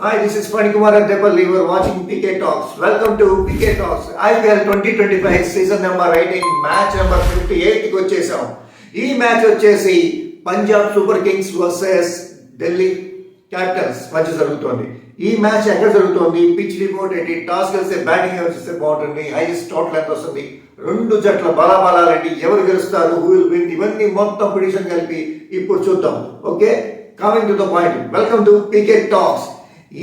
Hi, this is Panikumar and Depal. You are watching PK Talks. Welcome to PK Talks. IPL 2025 season number 18 match number 58కి వచ్చేసాం. ఈ match వచ్చేసి Punjab Super Kings versus Delhi Capitals మధ్య జరుగుతోంది. ఈ match ఎక్కడ జరుగుతోంది, పిచ్ రిపోర్ట్ ఏంటి, టాస్ గెలిస్తే బ్యాటింగ్ వచ్చేస్తే బాగుంటుంది, హైయెస్ట్ టోటల్ ఎంత వస్తుంది, రెండు జట్ల బలాబలాలేంటి, ఎవరు గెలుస్తారు, హూ విల్ విన్, ఇవన్నీ మొత్తం ప్రిడిక్షన్ కలిపి ఇప్పుడు చూద్దాం. Okay, coming to the point. Welcome to PK talks.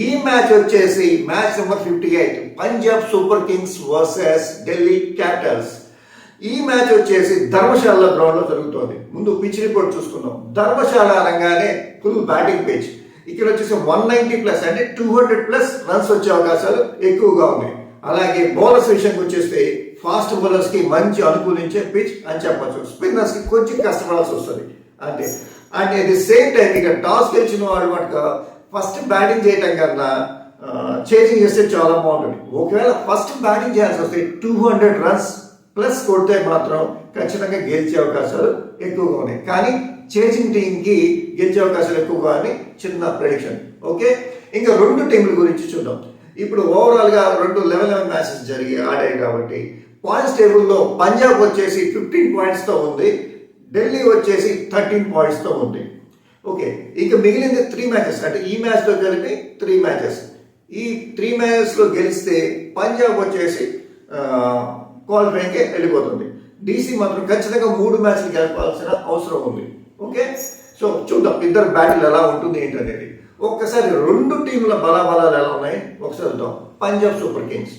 ఈ మ్యాచ్ వచ్చేసి match number 58 Punjab Super Kings versus Delhi Capitals. ఈ మ్యాచ్ వచ్చేసి ధర్మశాల గ్రౌండ్ లో జరుగుతోంది. ముందు పిచ్ రిపోర్ట్ చూసుకుందాం. ధర్మశాల అనగానే ఫుల్ బ్యాటింగ్ పిచ్. ఇక్కడ వచ్చేసి 190+ అంటే 200+ రన్స్ వచ్చే అవకాశాలు ఎక్కువగా ఉన్నాయి. అలాగే బౌలర్స్ విషయానికి వచ్చేస్తే ఫాస్ట్ బౌలర్స్ కి మంచి అనుకూలించే పిచ్ అని చెప్పచ్చు. స్పిన్నర్స్ కి కొంచెం కష్టపడాల్సి వస్తుంది అంతే. And at the same time ఇక టాస్ గెలిచిన వాడు మటుకు ఫస్ట్ బ్యాటింగ్ చేయటం కన్నా చేసింగ్ చేస్తే చాలా బాగుంటుంది. ఒకవేళ ఫస్ట్ బ్యాటింగ్ చేయాల్సి వస్తే 200 రన్స్ ప్లస్ కొడితే మాత్రం ఖచ్చితంగా గెలిచే అవకాశాలు ఎక్కువగా ఉన్నాయి. కానీ చేసింగ్ టీంకి గెలిచే అవకాశాలు ఎక్కువగా అని చిన్న ప్రెడిక్షన్. ఓకే, ఇంకా రెండు టీంల గురించి చూద్దాం. ఇప్పుడు ఓవరాల్గా 11 మ్యాచెస్ ఆడాయి కాబట్టి పాయింట్స్ టేబుల్లో పంజాబ్ వచ్చేసి 15 పాయింట్స్తో ఉంది, ఢిల్లీ వచ్చేసి 13 పాయింట్స్తో ఉంది. ఓకే, ఇక మిగిలింది 3 మ్యాచెస్, అంటే ఈ మ్యాచ్తో కలిపి 3 మ్యాచెస్. ఈ 3 మ్యాచెస్లో గెలిస్తే పంజాబ్ వచ్చేసి క్వాలిఫైయింగ్కే వెళ్ళిపోతుంది. డీసీ మాత్రం ఖచ్చితంగా 3 మ్యాచ్లు గెలపాల్సిన అవసరం ఉంది. ఓకే, సో చూద్దాం ఇద్దరు బ్యాటిల్ ఎలా ఉంటుంది ఏంటనేది. ఒక్కసారి రెండు టీంల బలాబలాలు ఎలా ఉన్నాయి ఒకసారి చూద్దాం. Punjab Super Kings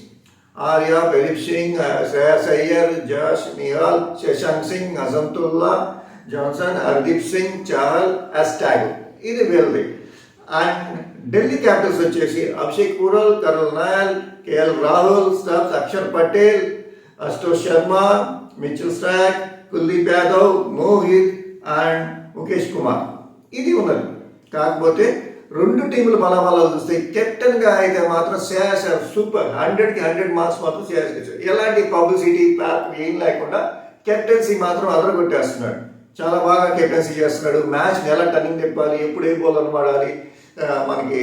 Arya, Pradeep Singh, Shreyas Iyer, Josh Nehal, Shashank Singh, Azmatullah, Jansen, Hardeep Singh, Chahal, అస్టాగ్, ఇది వీళ్ళది. అండ్ ఢిల్లీ క్యాపిటల్స్ వచ్చేసి Abhishek Porel, Karun Nair, KL Rahul, Stubbs, Axar Patel, Ashutosh Sharma, Mitchell Starc, Kuldeep Yadav, Mohit and Mukesh Kumar, ఇది ఉన్నది. కాకపోతే రెండు టీముల బలాబలాలు చూస్తే కెప్టెన్ గా అయితే మాత్రం శ్రేయస్ సూపర్, 100కి 100 మార్క్స్ మాత్రం శ్రేయస్ ఇచ్చారు. ఎలాంటి పబ్లిసిటీ ప్యాక్ ఏం లేకుండా కెప్టెన్సీ మాత్రం అదరగొట్టేస్తున్నాడు. చాలా బాగా కెప్టెన్సీ చేస్తున్నాడు. మ్యాచ్ ఎలా టర్నింగ్ తిప్పాలి, ఎప్పుడు ఏ బౌలర్ వాడాలి, మనకి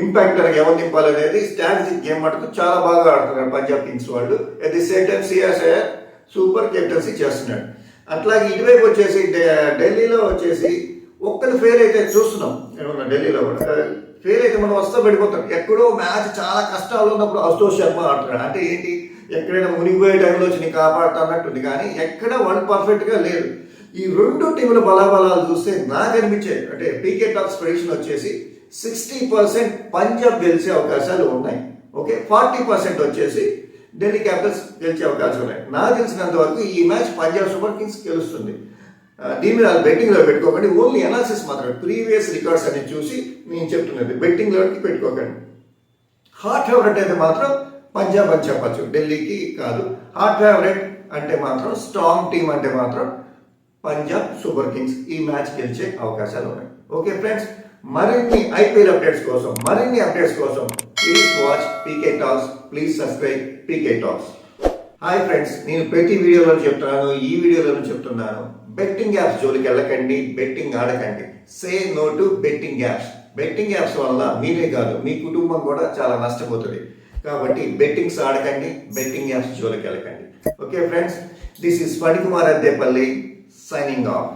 ఇంపాక్ట్ ఎవరు తిప్పాలి అనేది స్ట్రాటజిక్ గేమ్ మటుకు చాలా బాగా ఆడుతున్నాడు పంజాబ్ కింగ్స్ వాళ్ళు. At the same time CSIR super captaincy చేస్తున్నాడు. అట్లాగే ఇటువైపు వచ్చేసి ఢిల్లీలో వచ్చేసి ఒక్కరు ఫెయిల్ అయితే చూస్తున్నాం. ఏమన్నా ఢిల్లీలో కూడా ఫెయిల్ అయితే మనం వస్తా పడిపోతాం. ఎక్కడో మ్యాచ్ చాలా కష్టాలు ఉన్నప్పుడు అశుతోష్ శర్మ ఆడుతున్నాడు. అంటే ఏంటి, ఎక్కడైనా మునిగిపోయే టైంలో వచ్చి నేను కాపాడుతా అన్నట్టుంది, కానీ ఎక్కడ వాళ్ళు పర్ఫెక్ట్గా లేదు. ఈ రెండు టీముల బలాబలాలు చూస్తే నాకు అనిపించేది అంటే పీకే టాక్స్ ప్రెడిక్షన్ వచ్చేసి 60% పంజాబ్ గెలిచే అవకాశాలు ఉన్నాయి. ఓకే, 40% వచ్చేసి ఢిల్లీ క్యాపిటల్స్ గెలిచే అవకాశాలు ఉన్నాయి. నాకు తెలిసినంత వరకు ఈ మ్యాచ్ పంజాబ్ సూపర్ కింగ్స్ గెలుస్తుంది. దీని మీద బెట్టింగ్లో పెట్టుకోకండి, ఓన్లీ అనాలిసిస్ మాత్రమే, ప్రీవియస్ రికార్డ్స్ అని చూసి నేను చెప్తున్నది. బెట్టింగ్లోకి పెట్టుకోకండి. హాట్ ఫేవరెట్ అయితే మాత్రం పంజాబ్ అని చెప్పచ్చు, ఢిల్లీకి కాదు. హాట్ ఫేవరెట్ అంటే మాత్రం స్ట్రాంగ్ టీం అంటే మాత్రం పంజాబ్ సూపర్ కింగ్స్ ఈ మ్యాచ్ గెలిచే అవకాశాలు ఉన్నాయి. ఓకే ఫ్రెండ్స్, మరిన్ని ఐపీఎల్ అప్డేట్స్ కోసం, మరిన్ని అప్డేట్స్ కోసం please watch PK talks, please subscribe PK talks. Hi friends, నేను ప్రతి వీడియోలో చెప్తున్నాను, ఈ వీడియోలో చెప్తున్నాను, బెట్టింగ్ యాప్స్ జోలికి వెళ్ళకండి, బెట్టింగ్ ఆడకండి. Say no to betting apps. Betting apps వల్ల మీరే కాదు మీ కుటుంబం కూడా చాలా నష్టపోతుంది. కాబట్టి బెట్టింగ్స్ ఆడకండి, బెట్టింగ్ యాప్స్ జోలికి వెళ్ళకండి. Okay friends, this is Phani Kumar Addepalli signing off.